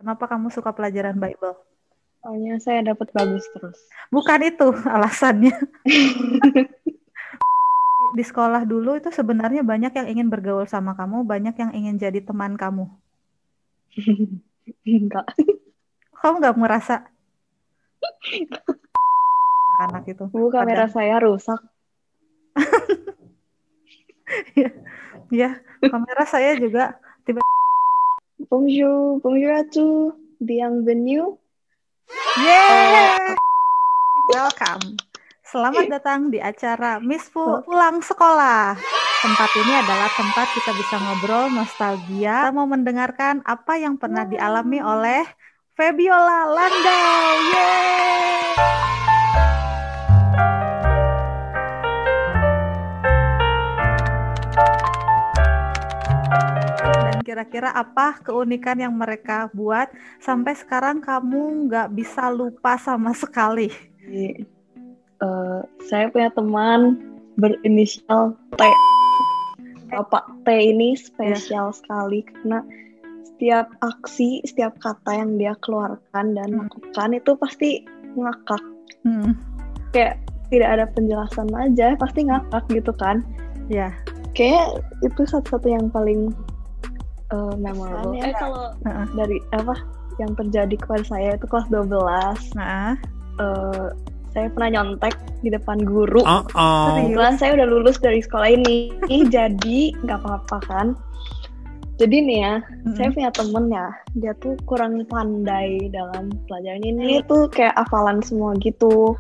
Kenapa kamu suka pelajaran Bible? Soalnya saya dapat bagus terus. Bukan itu alasannya. Di sekolah dulu itu sebenarnya banyak yang ingin bergaul sama kamu, banyak yang ingin jadi teman kamu. Enggak. Kamu nggak merasa anak itu? Kamera saya rusak. Ya, kamera saya juga Bonjour, bonjour à tous, bienvenue. Yeah, welcome. Selamat datang di acara Miss Fu pulang sekolah. Tempat ini adalah tempat kita bisa ngobrol nostalgia. Kita mau mendengarkan apa yang pernah dialami oleh Febiola Landau. Yeay! Dan kira-kira apa keunikan yang mereka buat sampai sekarang kamu nggak bisa lupa sama sekali? Saya punya teman berinisial T. Bapak T ini spesial sekali karena setiap aksi, setiap kata yang dia keluarkan dan lakukan itu pasti ngakak. Kayak tidak ada penjelasan aja, pasti ngakak gitu kan. Ya. Kayak itu satu-satu yang paling memorable. Kalau dari apa yang terjadi kepada saya itu kelas 12. Saya pernah nyontek di depan guru. Kebetulan saya udah lulus dari sekolah ini, jadi nggak apa-apa kan. Jadi nih ya, saya punya temen ya, dia tuh kurang pandai dalam pelajaran ini tuh kayak hafalan semua gitu.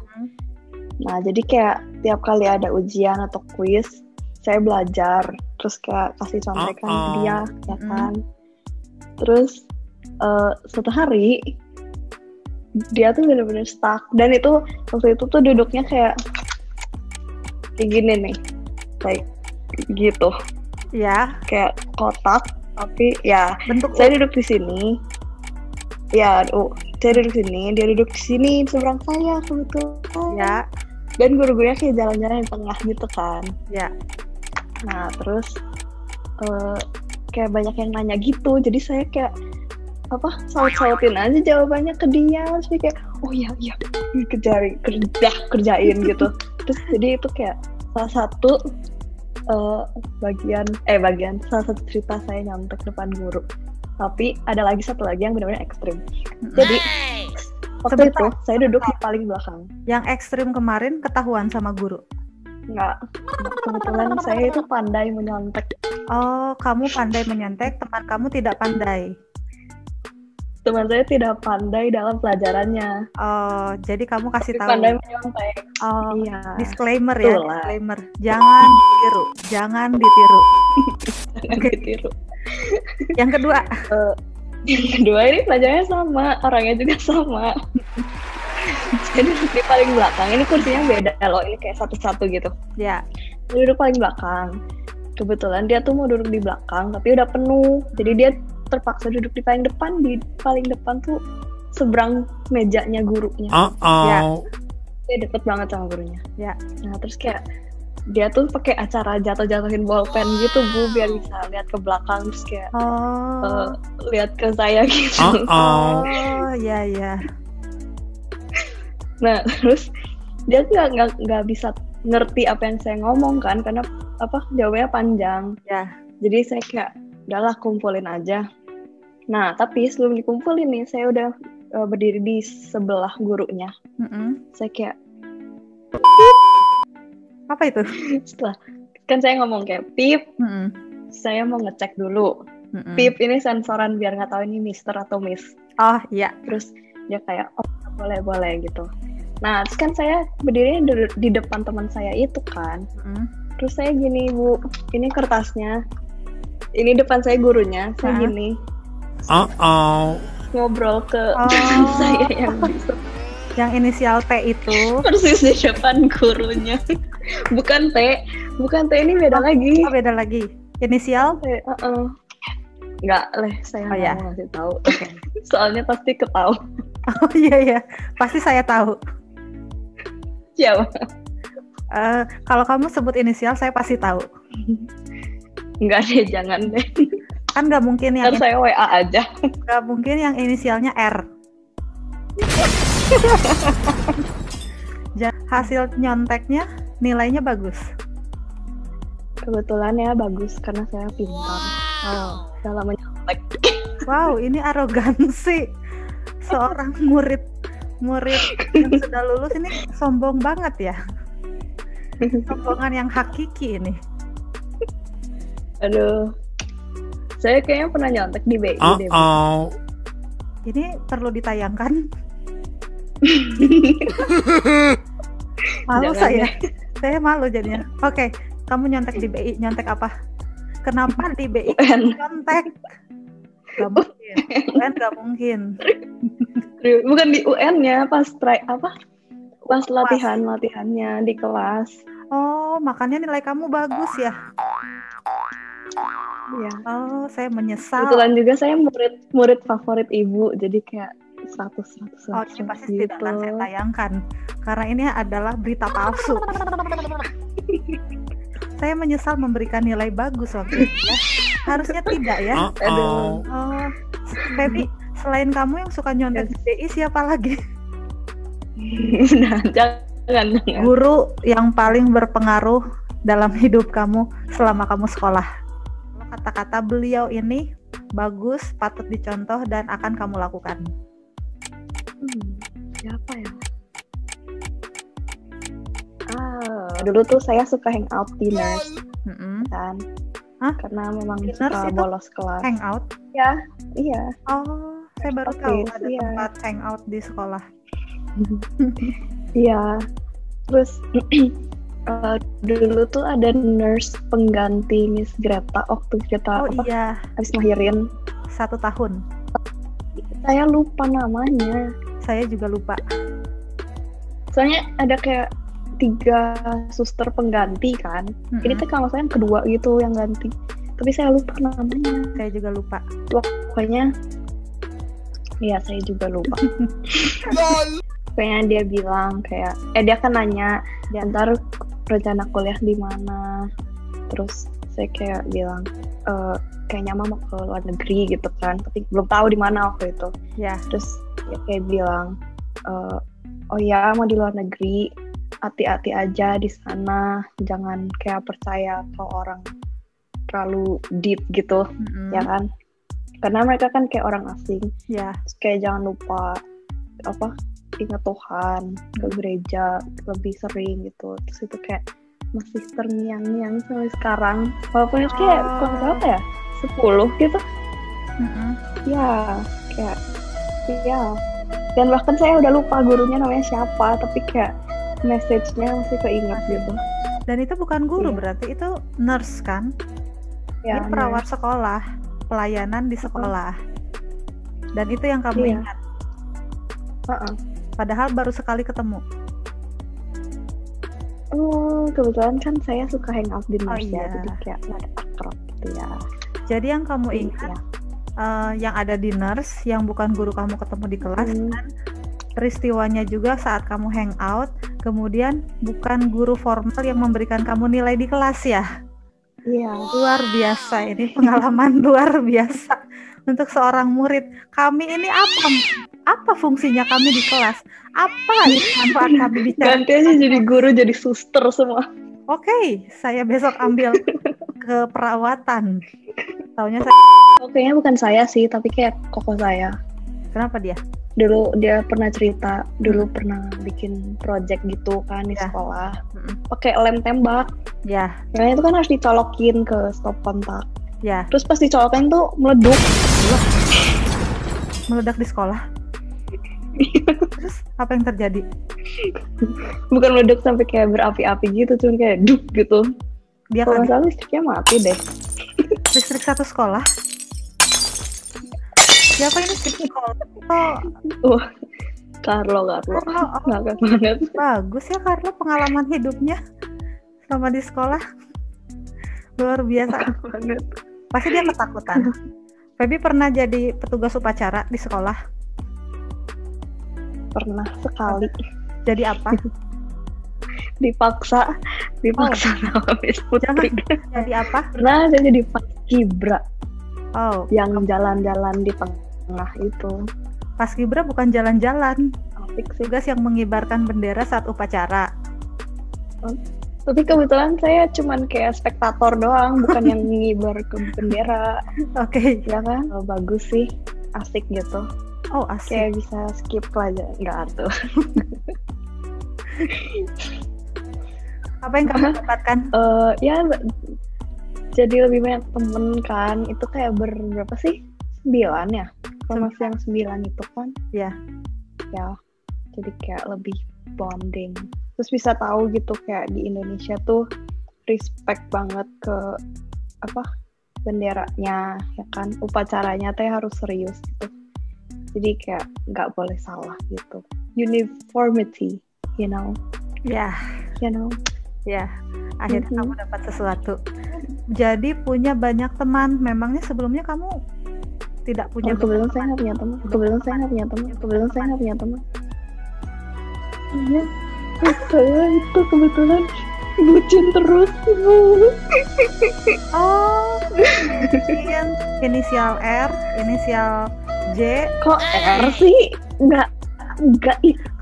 Nah jadi kayak tiap kali ada ujian atau kuis, saya belajar, terus kayak kasih contekan ke dia, ya kan. Terus suatu hari dia tuh bener-bener stuck, dan itu waktu itu tuh duduknya kayak gini nih, kayak gitu. Ya. Kayak kotak, tapi ya bentuk saya duduk di sini. Ya, saya duduk di sini, dia duduk di sini seberang saya kebetulan. Ya. Dan guru-gurunya kayak jalan-jalan di tengah gitu kan. Ya. Nah terus kayak banyak yang nanya gitu, jadi saya kayak saut-sautin aja jawabannya ke dia, terus dia kayak oh iya kerjain gitu. Terus jadi itu kayak salah satu bagian salah satu cerita saya nyontek depan guru. Tapi ada satu lagi yang benar-benar ekstrim. Jadi waktu itu saya duduk di paling belakang. Yang ekstrim kemarin ketahuan sama guru? Enggak, kebetulan saya itu pandai menyontek. Oh, kamu pandai menyontek, teman kamu tidak pandai? Teman saya tidak pandai dalam pelajarannya. Oh, jadi kamu kasih tahu. Pandai menyontek. Oh, iya. Disclaimer ya, disclaimer. Jangan ditiru. Jangan ditiru. Yang kedua. Yang kedua ini pelajarannya sama, orangnya juga sama. Jadi di paling belakang, ini kursinya beda loh, ini kayak satu-satu gitu. Ya. Dia duduk paling belakang. Kebetulan dia tuh mau duduk di belakang, tapi udah penuh. Jadi dia terpaksa duduk di paling depan. Di paling depan tuh seberang mejanya gurunya. Ya. Dia deket banget sama gurunya. Ya. Nah terus kayak dia tuh pakai acara jatuh-jatuhin bolpen gitu Bu, biar bisa lihat ke belakang, terus kayak lihat ke saya gitu. Oh ya. Nah terus dia nggak bisa ngerti apa yang saya ngomong kan, karena jawabannya panjang. Ya. Jadi saya kayak udahlah kumpulin aja. Nah tapi sebelum dikumpulin nih, saya udah berdiri di sebelah gurunya. Saya kayak apa itu? Setelah kan saya ngomong kayak pip, saya mau ngecek dulu. Pip ini sensoran biar nggak tahu ini Mister atau Miss. Oh iya. Terus dia kayak boleh gitu. Nah terus kan saya berdiri di depan teman saya itu kan. Terus saya gini Bu, ini kertasnya, ini depan saya gurunya, saya gini. Ngobrol ke teman saya yang inisial T itu persis di depan gurunya. Bukan T ini beda lagi. Oh beda lagi. Inisial T. Enggak saya nggak mau ngasih tahu. Okay. Soalnya pasti ketahuan. Oh iya, pasti saya tahu. Siapa? Kalau kamu sebut inisial saya pasti tahu. Enggak deh, jangan deh. Kan nggak mungkin yang saya WA aja. Nggak mungkin yang inisialnya R. Hasil nyonteknya nilainya bagus. Kebetulan ya bagus karena saya pintar dalam menyontek. Wow, ini arogansi seorang murid yang sudah lulus ini, sombong banget ya. Sombongan yang hakiki ini. Aduh, saya kayaknya pernah nyontek di BI deh. Ini perlu ditayangkan. Malu saya malu jadinya. Oke, kamu nyontek di BI, nyontek apa? Kenapa di BI nyontek? Gak mungkin, UN gak mungkin. Bukan di UN-nya, pas latihannya di kelas. Oh, makanya nilai kamu bagus ya? Iya. Oh, saya menyesal. Kebetulan juga saya murid favorit ibu, jadi kayak 100 Oh, ini pasti gitu. Tidak akan saya tayangkan karena ini adalah berita palsu. Saya menyesal memberikan nilai bagus waktu itu ya. Harusnya tidak ya. Oh, Baby, selain kamu yang suka nyontek di BI, siapa lagi? Nah, jangan. Guru yang paling berpengaruh dalam hidup kamu selama kamu sekolah. Kata-kata beliau ini bagus, patut dicontoh dan akan kamu lakukan. Siapa ya? Dulu tuh saya suka hangout di nurse, kan? Karena memang suka bolos kelas. Hangout? Ya, iya. Oh, saya baru tahu ada tempat hangout di sekolah. Iya. Terus dulu tuh ada nurse pengganti Miss Greta waktu kita habis ngelahirin 1 tahun. Saya lupa namanya. Saya juga lupa. Soalnya ada kayak 3 suster pengganti kan. Ini tuh kalau saya yang kedua gitu yang ganti. Tapi saya lupa namanya. Saya juga lupa. Pokoknya iya, saya juga lupa. Kayaknya dia bilang kayak dia kan nanya ntar rencana kuliah di mana. Terus saya kayak bilang kayaknya mau ke luar negeri gitu kan, tapi belum tahu di mana waktu itu. Terus dia kayak bilang oh ya, mau di luar negeri, hati-hati aja di sana, jangan kayak percaya kalau orang terlalu deep gitu, ya kan? Karena mereka kan kayak orang asing. Terus kayak jangan lupa ingat Tuhan, ke gereja lebih sering gitu. Terus itu kayak masih terngiang-ngiang sampai sekarang. Walaupun itu kayak apa ya, 10 gitu. Ya, kayak dan bahkan saya udah lupa gurunya namanya siapa, tapi kayak message-nya masih keinget gitu. Dan itu bukan guru berarti, itu nurse kan? Ini perawat sekolah, pelayanan di sekolah. Dan itu yang kamu ingat? Padahal baru sekali ketemu. Kebetulan kan saya suka hangout di nurse jadi kayak ada akrab gitu ya. Jadi yang kamu ingat yang ada di nurse, yang bukan guru kamu ketemu di kelas, dan peristiwanya juga saat kamu hangout, kemudian bukan guru formal yang memberikan kamu nilai di kelas ya? Iya. Luar biasa, ini pengalaman luar biasa untuk seorang murid. Kami ini apa fungsinya kami di kelas? Apa manfaat kami bicara? Ganti aja jadi guru, jadi suster semua. Oke, saya besok ambil keperawatan. Taunya saya. Kayaknya bukan saya sih, tapi kayak koko saya. Kenapa dia? Dulu dia pernah cerita, pernah bikin project gitu kan di sekolah. Pakai lem tembak. Nah itu kan harus dicolokin ke stop kontak. Terus pas dicolokin tuh meleduk. Meledak di sekolah? Terus apa yang terjadi? Bukan meledak sampai kayak berapi-api gitu, cuma kayak duk gitu. Dia kalau misalnya listriknya mati deh. Listrik satu sekolah? Siapa ini sekolah? Carlo. Ngakak banget. Bagus ya Carlo pengalaman hidupnya selama di sekolah. Luar biasa banget. Pasti dia ketakutan. Feby pernah jadi petugas upacara di sekolah? Pernah sekali. Jadi apa? Dipaksa sama Miss Putri. Jadi apa? Pernah saya jadi paskibra. Oh. Yang jalan-jalan di tengah itu. Paskibra bukan jalan-jalan. Asik sih. Tugas yang mengibarkan bendera saat upacara. Tapi kebetulan saya cuman kayak spektator doang, bukan yang ngibar ke bendera. Oke. Ya kan? Bagus sih, asik gitu. Oh, asik. Kayak bisa skip aja, nggak tuh. Apa yang kamu dapatkan? Ya jadi lebih banyak temen kan. Itu kayak berapa sih? 9 ya? Kalau masih yang 9 itu kan? Iya. Ya, jadi kayak lebih bonding. Terus bisa tahu gitu kayak di Indonesia tuh respect banget ke benderanya, ya kan? Upacaranya teh harus serius gitu. Jadi kayak nggak boleh salah gitu. Uniformity, you know? Ya. You know? Ya, akhirnya kamu dapat sesuatu. Jadi punya banyak teman. Memangnya sebelumnya kamu tidak punya? Kebetulan saya nggak punya teman. Kebetulan saya nggak punya teman. Iya, saya itu kebetulan bucin terus, Ibu. Oh, inisial R, inisial J. Kok R sih? Enggak.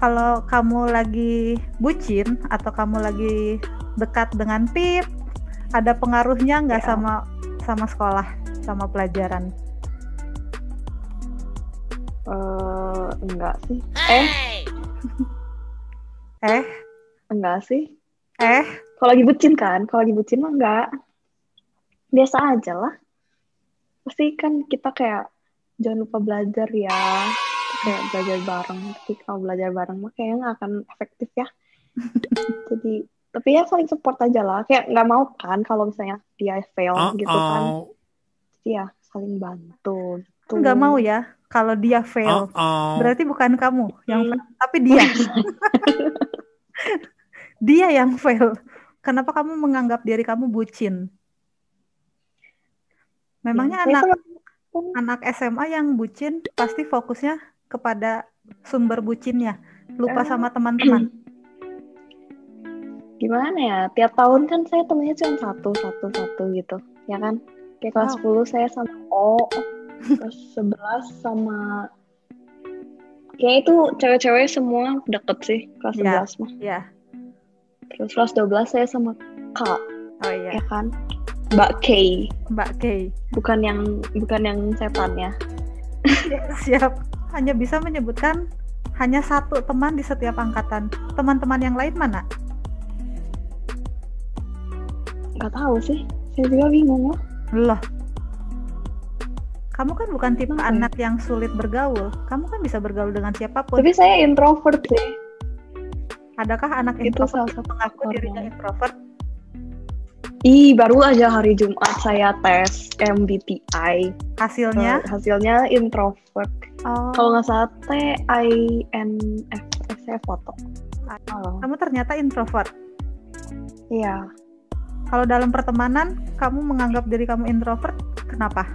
Kalau kamu lagi bucin atau kamu lagi dekat dengan Pip, ada pengaruhnya nggak sama sekolah, sama pelajaran? Enggak sih. Enggak sih. Kalau lagi bucin mah enggak. Biasa aja lah. Pasti kan kita kayak jangan lupa belajar ya. Kayak belajar bareng. Tapi kalau belajar bareng mah kayaknya nggak akan efektif ya. Jadi, tapi ya saling support aja lah. Kayak nggak mau kan kalau misalnya dia fail gitu kan. Jadi ya saling bantu. Gitu. Nggak mau ya kalau dia fail. Berarti bukan kamu yang fail, tapi dia. Dia yang fail. Kenapa kamu menganggap diri kamu bucin? Memangnya anak SMA yang bucin pasti fokusnya kepada sumber bucinnya, lupa sama teman-teman. Gimana ya? Tiap tahun kan saya temennya cuma satu gitu, ya kan? Kayak kelas 10 saya sama O, kelas 11 sama kayak itu cewek-cewek semua deket sih kelas 11 mah. Iya. Terus kelas 12 saya sama K. Oh iya. Ya kan? Mbak K. Bukan yang setan ya. Siap. Hanya bisa menyebutkan hanya satu teman di setiap angkatan. Teman-teman yang lain mana? Nggak tahu sih. Saya juga bingung loh. Loh. Kamu kan bukan tipe anak yang sulit bergaul. Kamu kan bisa bergaul dengan siapapun. Tapi saya introvert sih. Adakah anak introvert yang mengaku dirinya introvert? Baru aja hari Jumat saya tes MBTI. Hasilnya? Hasilnya introvert. Kalau nggak salah INF, saya foto. Kamu ternyata introvert? Iya. Kalau dalam pertemanan, kamu menganggap diri kamu introvert, kenapa?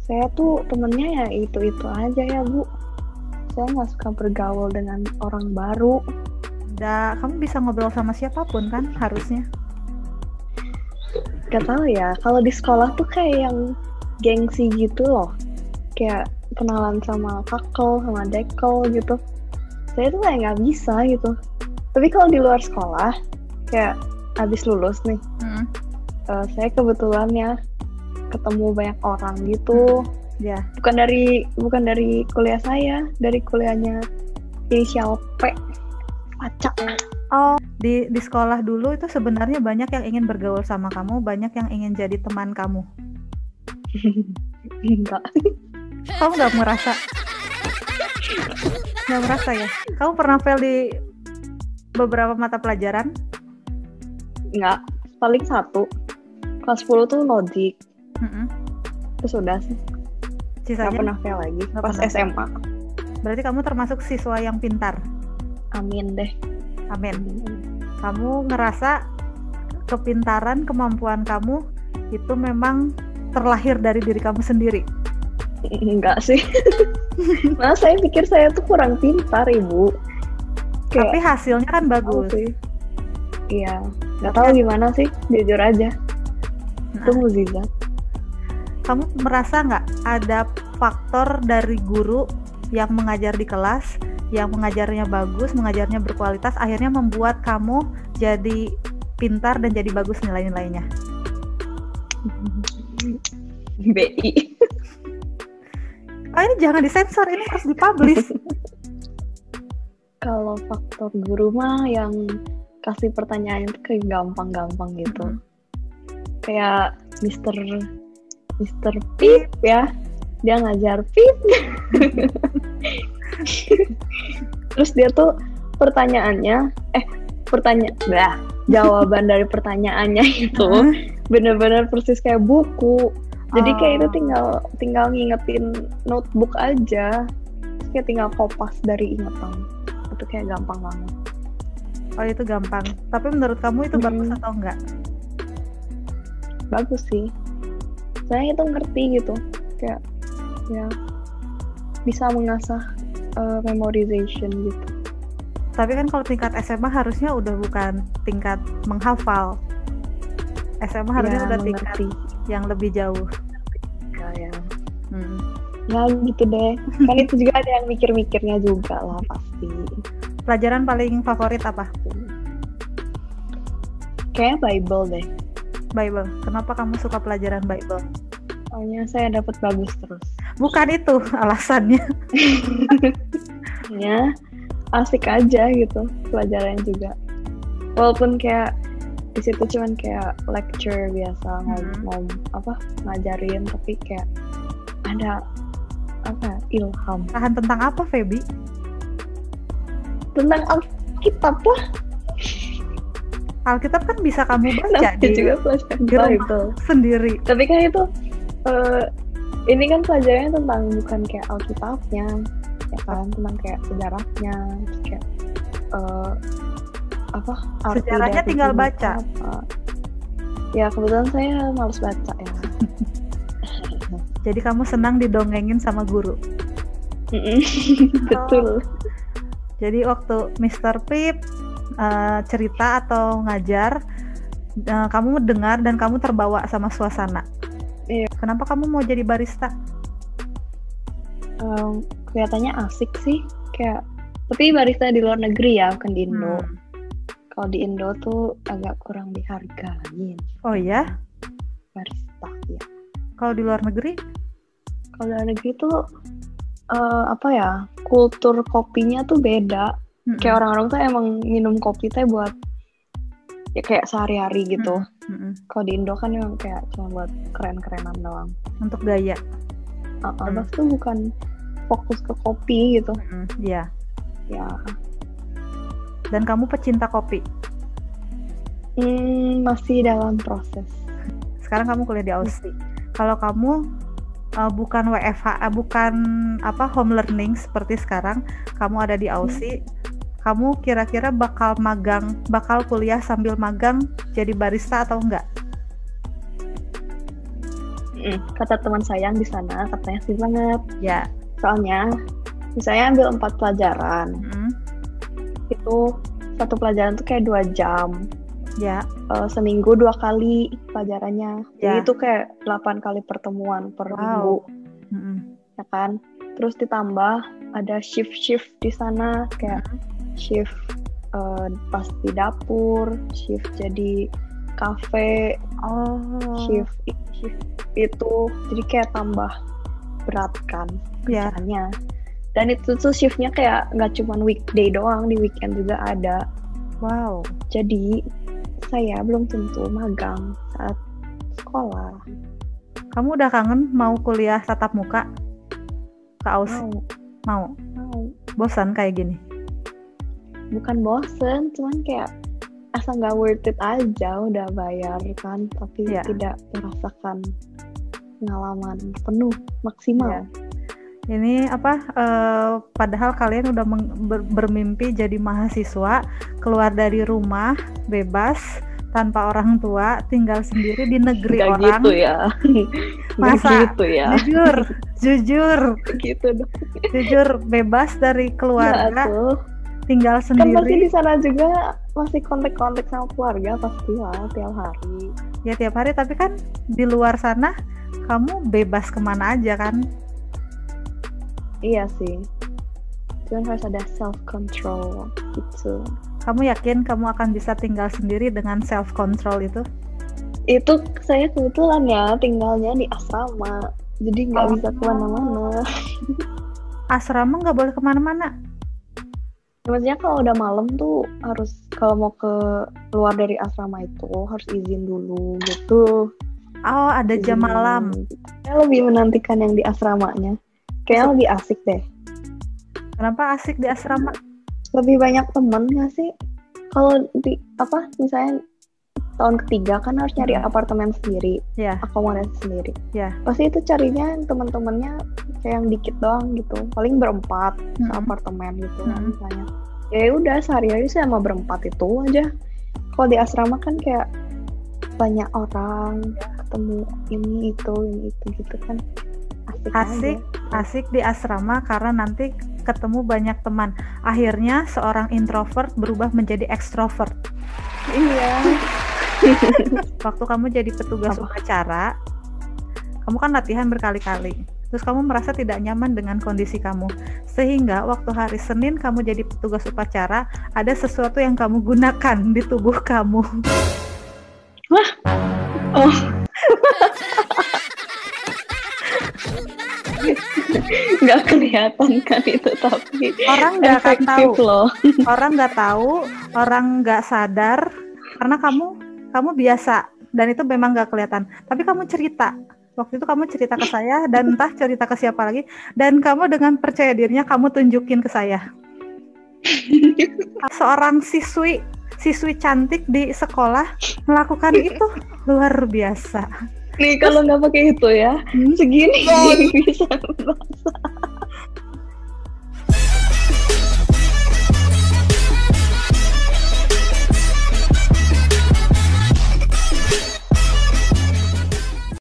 Saya tuh temennya ya itu aja ya, Bu. Saya nggak suka bergaul dengan orang baru. Kamu bisa ngobrol sama siapapun kan harusnya? Gak tahu ya, kalau di sekolah tuh kayak yang gengsi gitu loh, kayak kenalan sama kakak, sama dekel gitu. Saya tuh kayak nggak bisa gitu. Tapi kalau di luar sekolah, kayak habis lulus nih, saya kebetulan ya ketemu banyak orang gitu. Ya. Bukan dari kuliah saya, dari kuliahnya inisial P. Acak. Oh, di sekolah dulu itu sebenarnya banyak yang ingin bergaul sama kamu, banyak yang ingin jadi teman kamu. Enggak. Kamu nggak merasa? Nggak merasa ya? Kamu pernah fail di beberapa mata pelajaran? Enggak, paling satu. Kelas 10 tuh logic. Terus udah sih. Sisanya? Nggak pernah fail lagi. Pas SMA. Berarti kamu termasuk siswa yang pintar? Amin deh. Amin. Kamu ngerasa kepintaran, kemampuan kamu itu memang terlahir dari diri kamu sendiri? Enggak sih. Nah, saya pikir saya tuh kurang pintar, Ibu. Tapi hasilnya kan bagus. Iya. Nggak tahu gimana sih, jujur aja. Itu mukjizat. Kamu merasa nggak ada faktor dari guru yang mengajar di kelas, yang mengajarnya bagus, mengajarnya berkualitas, akhirnya membuat kamu jadi pintar dan jadi bagus nilai-nilainya? BI. Oh, ini jangan disensor, ini harus dipublish. Kalau faktor guru mah yang kasih pertanyaan itu kayak gampang-gampang gitu. Kayak Mr. Pip ya, dia ngajar Pip. Terus dia tuh jawaban dari pertanyaannya itu bener-bener persis kayak buku. Jadi kayak itu tinggal ngingetin notebook aja, terus kayak tinggal kopas dari ingatan. Itu kayak gampang banget. Oh, itu gampang. Tapi menurut kamu itu bagus atau enggak? Bagus sih. Saya itu ngerti gitu, kayak ya bisa mengasah memorization gitu. Tapi kan kalau tingkat SMA harusnya udah bukan tingkat menghafal. SMA harusnya udah tingkat yang lebih jauh. Ya. Ya gitu deh. Kan itu juga ada yang mikir-mikirnya juga lah pasti. Pelajaran paling favorit apa? Kayaknya Bible deh. Bible. Kenapa kamu suka pelajaran Bible? Soalnya saya dapat bagus terus. Bukan itu alasannya. Ya, asik aja gitu pelajaran juga. Walaupun kayak di situ cuman kayak lecture biasa ngajarin, tapi kayak ada ilham. Tahan tentang apa, Feby? Tentang Alkitab lah. Alkitab kan bisa kamu baca di rumah sendiri. Tapi kan itu ini kan pelajarannya tentang bukan kayak Alkitabnya, ya kan, tentang kayak sejarahnya, terus kayak sejarahnya tinggal baca. Ya kebetulan saya malas baca ya. Jadi kamu senang didongengin sama guru. Betul. Jadi waktu Mr. Pip cerita atau ngajar, kamu dengar dan kamu terbawa sama suasana. Iya. Kenapa kamu mau jadi barista? Kelihatannya asik sih, kayak tapi barista di luar negeri ya, bukan di Indo. Kalau di Indo tuh agak kurang dihargain. Oh ya? Barista ya. Kalau di luar negeri? Kalau di luar negeri tuh kultur kopinya tuh beda. Kayak orang-orang tuh emang minum kopi teh buat ya kayak sehari-hari gitu. Kalau di Indo kan emang kayak cuma buat keren-kerenan doang. Untuk gaya. Abang tuh bukan fokus ke kopi gitu. Iya. Ya. Dan kamu pecinta kopi? Masih dalam proses. Sekarang kamu kuliah di Aussie. Kalau kamu bukan WFH, bukan home learning seperti sekarang, kamu ada di Aussie, kamu kira-kira bakal kuliah sambil magang jadi barista atau enggak? Kata teman saya yang di sana, katanya sih banget. Ya. Soalnya, misalnya ambil 4 pelajaran, itu satu pelajaran tuh kayak 2 jam. Ya. Seminggu 2 kali pelajarannya. Ya. Jadi itu kayak 8 kali pertemuan per minggu. Ya kan? Terus ditambah ada shift-shift di sana, kayak shift pas di dapur, shift jadi kafe, shift itu. Jadi kayak tambah berat kan kerjaannya. Dan itu tuh shiftnya kayak nggak cuma weekday doang, di weekend juga ada. Wow. Jadi saya belum tentu magang saat sekolah. Kamu udah kangen mau kuliah tatap muka ke Aussie? Mau. Bosan kayak gini? Bukan bosen, cuman kayak asa nggak worth it aja, udah bayar kan, tapi tidak merasakan pengalaman penuh maksimal. Ini padahal kalian udah bermimpi jadi mahasiswa, keluar dari rumah bebas tanpa orang tua, tinggal sendiri di negeri Gak orang. Gitu ya. Masa gitu ya. Jujur gitu dong. Jujur bebas dari keluarga, tinggal Kan sendiri. pasti di sana juga masih kontak-kontak sama keluarga pastilah tiap hari. Ya tiap hari, tapi kan di luar sana kamu bebas kemana aja kan? Iya sih. Cuman harus ada self control gitu. Kamu yakin kamu akan bisa tinggal sendiri dengan self control itu? Itu saya kebetulan ya tinggalnya di asrama, jadi nggak bisa kemana-mana. Asrama nggak boleh kemana-mana? Maksudnya kalau udah malam tuh harus, kalau mau ke luar dari asrama itu harus izin dulu gitu. Oh, ada jam malam. Saya lebih menantikan yang di asramanya. Kayaknya lebih asik deh. Kenapa asik di asrama? Lebih banyak temen nggak sih? Kalau di misalnya tahun ketiga kan harus nyari apartemen sendiri, akomodasi sendiri. Pasti itu carinya teman-temannya kayak yang dikit doang gitu, paling berempat apartemen gitu misalnya. Ya udah sehari-hari sih sama berempat itu aja. Kalau di asrama kan kayak banyak orang, ketemu ini itu gitu kan. Asik di asrama karena nanti ketemu banyak teman. Akhirnya seorang introvert berubah menjadi extrovert. Iya. Waktu kamu jadi petugas upacara, kamu kan latihan berkali-kali. Terus kamu merasa tidak nyaman dengan kondisi kamu. Sehingga waktu hari Senin kamu jadi petugas upacara, ada sesuatu yang kamu gunakan di tubuh kamu. Wah. Oh. Nggak kelihatan kan itu, tapi orang nggak akan tahu loh. Orang nggak tahu, orang nggak sadar karena kamu biasa dan itu memang nggak kelihatan. Tapi kamu cerita, waktu itu kamu cerita ke saya dan entah cerita ke siapa lagi, dan kamu dengan percaya dirinya kamu tunjukin ke saya. Seorang siswi cantik di sekolah melakukan itu luar biasa. Nih kalau nggak pakai itu ya, segini bisa basah.